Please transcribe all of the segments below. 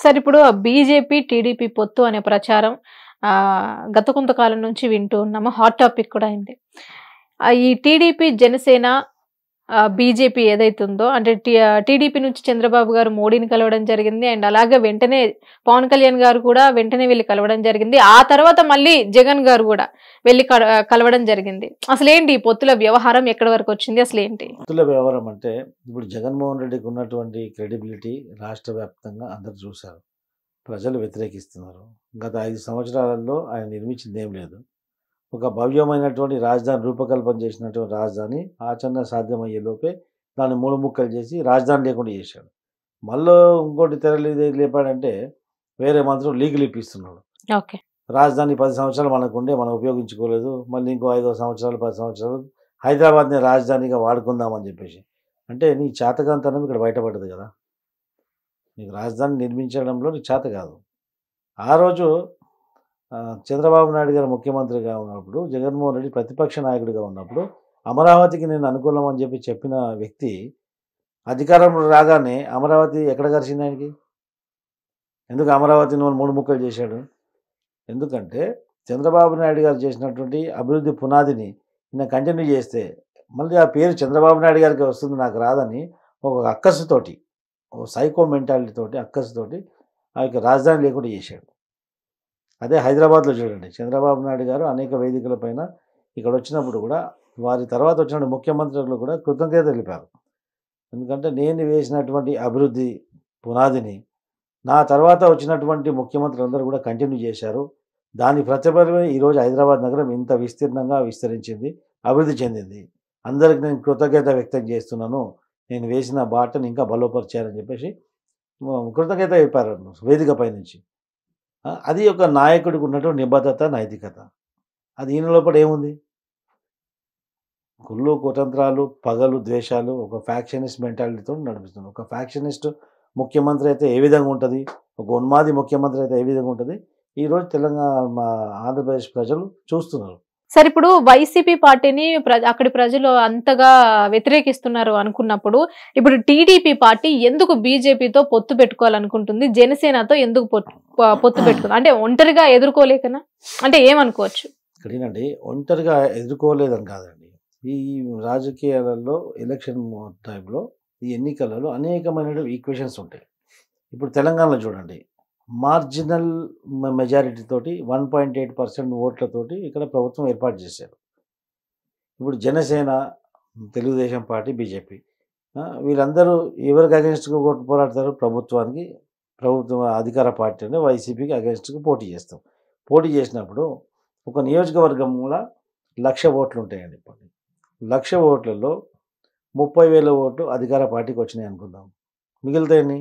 Sir ఇప్పుడు BJP, TDP పొత్తు అనే ప్రచారం గత కొంతకాలం నుంచి వింటూ ఉన్నాము. హాట్ టాపిక్ కూడా అయింది. ఈ టీడీపీ, జనసేన, బీజేపీ ఏదైతే ఉందో అంటే టీడీపీ నుంచి చంద్రబాబు గారు మోడీని కలవడం జరిగింది. అండ్ అలాగే వెంటనే పవన్ కళ్యాణ్ గారు కూడా వెంటనే వెళ్ళి కలవడం జరిగింది. ఆ తర్వాత మళ్ళీ జగన్ గారు కూడా వెళ్ళి కలవడం జరిగింది. అసలేంటి ఈ పొత్తుల వ్యవహారం ఎక్కడి వరకు వచ్చింది? అసలేంటి పొత్తుల వ్యవహారం అంటే ఇప్పుడు జగన్మోహన్ రెడ్డికి ఉన్నటువంటి క్రెడిబిలిటీ రాష్ట్ర వ్యాప్తంగా అందరూ చూశారు. ప్రజలు వ్యతిరేకిస్తున్నారు. గత 5 సంవత్సరాలలో ఆయన నిర్మించింది ఏం లేదు. ఒక భవ్యమైనటువంటి రాజధాని రూపకల్పన చేసినటువంటి రాజధాని ఆచరణ సాధ్యమయ్యే లోపే దాన్ని 3 ముక్కలు చేసి రాజధాని లేకుండా చేశాడు. మళ్ళీ ఇంకోటి లేపాడంటే వేరే మంత్రులు లీగల్ ఇప్పిస్తున్నాడు. ఓకే, రాజధాని 10 సంవత్సరాలు మనకుండే మనం ఉపయోగించుకోలేదు, మళ్ళీ ఇంకో 5 సంవత్సరాలు 10 సంవత్సరాలు హైదరాబాద్ని రాజధానిగా వాడుకుందామని చెప్పేసి. అంటే నీ చేతకాంతనం ఇక్కడ బయటపడ్డది కదా. నీకు రాజధాని నిర్మించడంలో నీకు చేత కాదు. ఆ రోజు చంద్రబాబు నాయుడు గారు ముఖ్యమంత్రిగా ఉన్నప్పుడు, జగన్మోహన్ రెడ్డి ప్రతిపక్ష నాయకుడిగా ఉన్నప్పుడు అమరావతికి నేను అనుకూలం అని చెప్పిన వ్యక్తి అధికారంలో రాగానే అమరావతి ఎక్కడ కలిసింది ఆయనకి? ఎందుకు అమరావతిని 3 ముక్కలు చేశాడు? ఎందుకంటే చంద్రబాబు నాయుడు గారు చేసినటువంటి అభివృద్ధి పునాదిని ఈయన కంటిన్యూ చేస్తే మళ్ళీ ఆ పేరు చంద్రబాబు నాయుడు గారికి వస్తుంది, నాకు రాదని ఒక అక్కసుతోటి, ఓ సైకో మెంటాలిటీ తోటి, అక్కసుతోటి ఆ యొక్క రాజధాని లేకుండా చేశాడు. అదే హైదరాబాద్లో చూడండి, చంద్రబాబు నాయుడు గారు అనేక వేదికలపైన ఇక్కడ వచ్చినప్పుడు కూడా వారి తర్వాత వచ్చిన ముఖ్యమంత్రులు కూడా కృతజ్ఞత తెలిపారు. ఎందుకంటే నేను వేసినటువంటి అభివృద్ధి పునాదిని నా తర్వాత వచ్చినటువంటి ముఖ్యమంత్రులందరూ కూడా కంటిన్యూ చేశారు. దాని ప్రతిఫలమే ఈరోజు హైదరాబాద్ నగరం ఇంత విస్తీర్ణంగా విస్తరించింది, అభివృద్ధి చెందింది. అందరికి నేను కృతజ్ఞత వ్యక్తం చేస్తున్నాను, నేను వేసిన బాటను ఇంకా బలోపరిచారని చెప్పేసి కృతజ్ఞత చెప్పారు వేదిక పై నుంచి. అది ఒక నాయకుడికి ఉన్నటువంటి నిబద్ధత, నైతికత. అది ఈయన లోపల ఏముంది? కుళ్ళు, కుతంత్రాలు, పగలు, ద్వేషాలు, ఒక ఫ్యాక్షనిస్ట్ మెంటాలిటీతో నడిపిస్తుంది. ఒక ఫ్యాక్షనిస్ట్ ముఖ్యమంత్రి అయితే ఏ విధంగా ఉంటుంది, ఒక ఉన్మాది ముఖ్యమంత్రి అయితే ఏ విధంగా ఉంటుంది, ఈరోజు తెలంగాణ మా ఆంధ్రప్రదేశ్ ప్రజలు చూస్తున్నారు. సార్ ఇప్పుడు వైసీపీ పార్టీని అక్కడి ప్రజలు అంతగా వ్యతిరేకిస్తున్నారు అనుకున్నప్పుడు, ఇప్పుడు టీడీపీ పార్టీ ఎందుకు బీజేపీతో పొత్తు పెట్టుకోవాలనుకుంటుంది, జనసేనతో ఎందుకు పొత్తు పెట్టుకుంది? అంటే ఒంటరిగా ఎదుర్కోలేకనా? అంటే ఏమనుకోవచ్చు? ఇక్కడేనండి, ఒంటరిగా ఎదుర్కోలేదని కాదండి. ఈ రాజకీయాలలో ఎలక్షన్ టైంలో, ఈ ఎన్నికలలో అనేకమైన ఈక్వేషన్స్ ఉంటాయి. ఇప్పుడు తెలంగాణలో చూడండి, మార్జినల్ మెజారిటీ తోటి 1.8% ఓట్లతోటి ఇక్కడ ప్రభుత్వం ఏర్పాటు చేశారు. ఇప్పుడు జనసేన, తెలుగుదేశం పార్టీ, బీజేపీ వీళ్ళందరూ ఎవరికి అగెన్స్ట్గా పోరాడతారు? ప్రభుత్వానికి, ప్రభుత్వం అధికార పార్టీ అంటే వైసీపీకి అగెన్స్ట్గా పోటీ చేస్తాం. పోటీ చేసినప్పుడు ఒక నియోజకవర్గంలో 1,00,000 ఓట్లు ఉంటాయండి. ఇప్పుడు 1,00,000 ఓట్లలో 30,000 ఓట్లు అధికార పార్టీకి వచ్చినాయి అనుకుందాం. మిగిలితాయని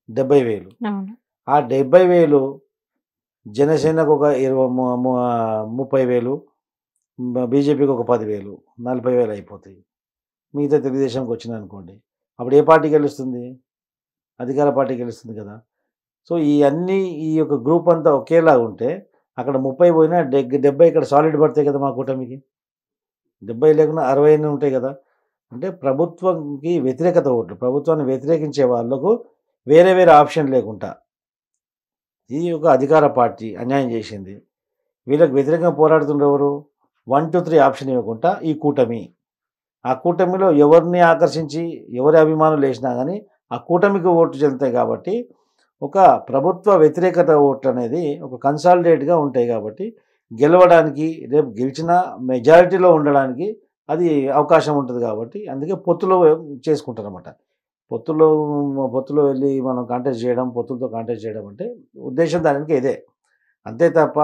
70,000. ఆ 70,000 జనసేనకు ఒక 30,000, బీజేపీకి ఒక 10,000, 40,000 అయిపోతాయి. మిగతా తెలుగుదేశంకి వచ్చినాయి అనుకోండి, అప్పుడు ఏ పార్టీ గెలుస్తుంది? అధికార పార్టీ గెలుస్తుంది కదా. సో ఈ యొక్క గ్రూప్ అంతా ఒకేలా ఉంటే అక్కడ 30 పోయినా 70 ఇక్కడ సాలిడ్ పడతాయి కదా మా కూటమికి. 70 లేకుండా 60 ఉంటాయి కదా. అంటే ప్రభుత్వంకి వ్యతిరేకత ఓట్లు, ప్రభుత్వాన్ని వ్యతిరేకించే వాళ్ళకు వేరే ఆప్షన్ లేకుండా ఈ యొక్క అధికార పార్టీ అన్యాయం చేసింది. వీళ్ళకి వ్యతిరేకంగా పోరాడుతుండేవారు? 1, 2, 3 ఆప్షన్ ఇవ్వకుండా ఈ కూటమి. ఆ కూటమిలో ఎవరిని ఆకర్షించి ఎవరి అభిమానులు వేసినా కానీ ఆ కూటమికి ఓట్లు చెందుతాయి. కాబట్టి ఒక ప్రభుత్వ వ్యతిరేకత ఓట్లు అనేది ఒక కన్సాలిడేట్గా ఉంటాయి. కాబట్టి గెలవడానికి, రేపు గెలిచిన మెజారిటీలో ఉండడానికి అది అవకాశం ఉంటుంది. కాబట్టి అందుకే పొత్తులో చేసుకుంటారు అన్నమాట. పొత్తులో వెళ్ళి మనం కాంటెస్ట్ చేయడం, పొత్తులతో కాంటెస్ట్ చేయడం అంటే ఉద్దేశం దానికి ఇదే. అంతే తప్ప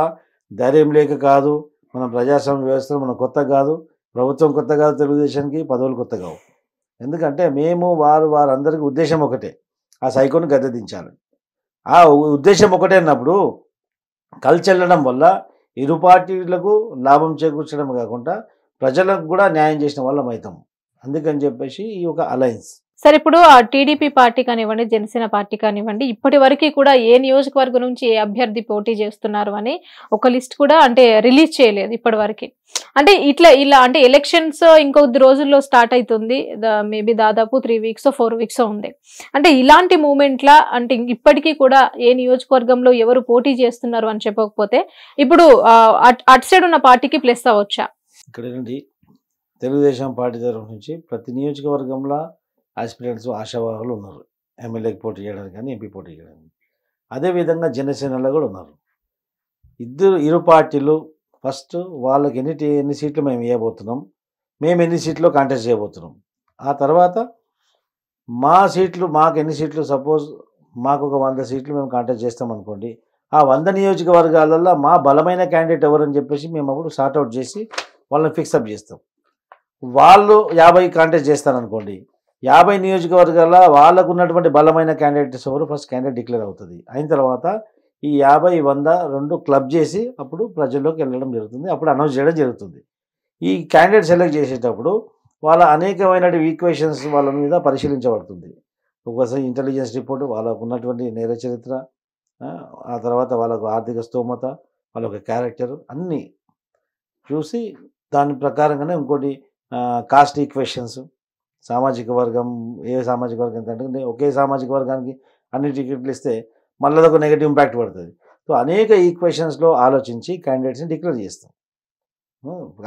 ధైర్యం లేక కాదు. మన ప్రజాస్వామ్య వ్యవస్థలో మనం కొత్త కాదు, ప్రభుత్వం కొత్త కాదు, తెలుగుదేశానికి పదవులు కొత్త కావు. ఎందుకంటే మేము వారందరికీ ఉద్దేశం ఒకటే, ఆ సైకోని గద్దె దించాలి. ఆ ఉద్దేశం ఒకటే అన్నప్పుడు కలిసి వెళ్ళడం వల్ల ఇరు పార్టీలకు లాభం చేకూర్చడం కాకుండా ప్రజలకు కూడా న్యాయం చేసిన వాళ్ళం అవుతాం. అందుకని చెప్పేసి ఈ ఒక అలయన్స్. సరే ఇప్పుడు ఆ టీడీపీ పార్టీ కానివ్వండి, జనసేన పార్టీ కానివ్వండి, ఇప్పటి వరకు కూడా ఏ నియోజకవర్గం నుంచి ఏ అభ్యర్థి పోటీ చేస్తున్నారు అని ఒక లిస్ట్ కూడా అంటే రిలీజ్ చేయలేదు ఇప్పటి వరకు. అంటే ఇలా అంటే ఎలక్షన్స్ ఇంకొద్ది రోజుల్లో స్టార్ట్ అవుతుంది. మేబీ దాదాపు 3 వీక్స్ 4 వీక్స్ ఉంది. అంటే ఇలాంటి మూమెంట్లా అంటే ఇప్పటికీ కూడా ఏ నియోజకవర్గంలో ఎవరు పోటీ చేస్తున్నారు అని చెప్పకపోతే ఇప్పుడు అటు సైడ్ ఉన్న పార్టీకి ప్లస్ అవ్వచ్చా? ఇక్కడ ఏంటి, తెలుగుదేశం పార్టీ తరఫు నుంచి ప్రతి నియోజకవర్గంలో ఆస్పిరెంట్స్ ఆశావాహులు ఉన్నారు, ఎమ్మెల్యేకి పోటీ చేయడానికి కానీ ఎంపీ పోటీ చేయడానికి. అదేవిధంగా జనసేనలో కూడా ఉన్నారు. ఇరు పార్టీలు ఫస్ట్ వాళ్ళకి ఎన్ని సీట్లు మేము ఇవ్వబోతున్నాం, మేము ఎన్ని సీట్లు కాంటెస్ట్ చేయబోతున్నాం. ఆ తర్వాత మాకు ఎన్ని సీట్లు, సపోజ్ మాకు ఒక 100 సీట్లు మేము కాంటెస్ట్ చేస్తాం అనుకోండి, ఆ 100 నియోజకవర్గాలలో మా బలమైన క్యాండిడేట్ ఎవరని చెప్పేసి మేము అప్పుడు సార్ట్అవుట్ చేసి వాళ్ళని ఫిక్సప్ చేస్తాం. వాళ్ళు 50 కాంటెస్ట్ చేస్తారనుకోండి, 50 నియోజకవర్గాల వాళ్ళకు ఉన్నటువంటి బలమైన క్యాండిడేట్స్ ఎవరు ఫస్ట్ క్యాండిడేట్ డిక్లేర్ అవుతుంది. అయిన తర్వాత ఈ 50, 100 2 క్లబ్ చేసి అప్పుడు ప్రజల్లోకి వెళ్ళడం జరుగుతుంది, అప్పుడు అనౌన్స్ చేయడం జరుగుతుంది. ఈ క్యాండిడేట్ సెలెక్ట్ చేసేటప్పుడు వాళ్ళ అనేకమైన ఈక్వేషన్స్ వాళ్ళ మీద పరిశీలించబడుతుంది. ఒకసారి ఇంటెలిజెన్స్ రిపోర్టు, వాళ్ళకు ఉన్నటువంటి నేర చరిత్ర, ఆ తర్వాత వాళ్ళకు ఆర్థిక స్తోమత, వాళ్ళ ఒక క్యారెక్టర్ అన్నీ చూసి దాని ప్రకారంగానే ఇంకోటి కాస్ట్ ఈక్వేషన్స్, సామాజిక వర్గం ఏ సామాజిక వర్గం అంటే ఒకే సామాజిక వర్గానికి అన్ని టికెట్లు ఇస్తే మళ్ళీ ఒక నెగిటివ్ ఇంపాక్ట్ పడుతుంది. సో అనేక ఈక్వేషన్స్లో ఆలోచించి క్యాండిడేట్స్ని డిక్లేర్ చేస్తాం,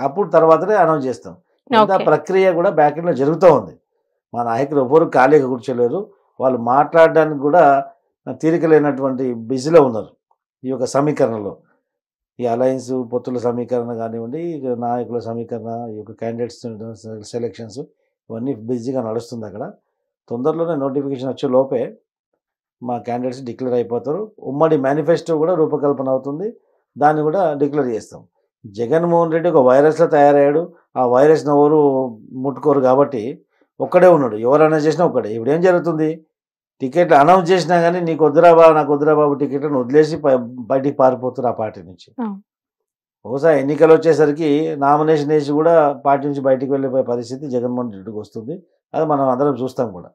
అప్పుడు తర్వాతనే అనౌన్స్ చేస్తాం. ఇంత ప్రక్రియ కూడా బ్యాక్ ఎండ్లో జరుగుతూ ఉంది. మా నాయకులు ఎవరు ఖాళీగా కూర్చోలేరు, వాళ్ళు మాట్లాడడానికి కూడా తీరిక లేనటువంటి బిజీలో ఉన్నారు. ఈ యొక్క సమీకరణలో ఈ అలయన్స్ పొత్తుల సమీకరణ కానివ్వండి, నాయకుల సమీకరణ, ఈ యొక్క క్యాండిడేట్స్ సెలెక్షన్స్ ఇవన్నీ బిజీగా నడుస్తుంది. అక్కడ తొందరలోనే నోటిఫికేషన్ వచ్చే లోపే మా క్యాండిడేట్స్ డిక్లేర్ అయిపోతారు. ఉమ్మడి మేనిఫెస్టో కూడా రూపకల్పన అవుతుంది, దాన్ని కూడా డిక్లేర్ చేస్తాం. జగన్మోహన్ రెడ్డి ఒక వైరస్లో తయారయ్యాడు, ఆ వైరస్ని ఎవరు ముట్టుకోరు కాబట్టి ఒక్కడే ఉన్నాడు, ఎవరైనా చేసినా ఒక్కడే. ఇప్పుడు ఏం జరుగుతుంది, టికెట్లు అనౌన్స్ చేసినా కానీ నీకు వద్దురా బాబు నాకు వద్దురా బాబు టికెట్లను వదిలేసి బయటికి పారిపోతారు ఆ పార్టీ నుంచి. బహుశా ఎన్నికలు వచ్చేసరికి నామినేషన్ వేసి కూడా పార్టీ నుంచి బయటికి వెళ్ళిపోయే పరిస్థితి జగన్మోహన్ రెడ్డికి వస్తుంది. అది మనం అందరం చూస్తాం కూడా.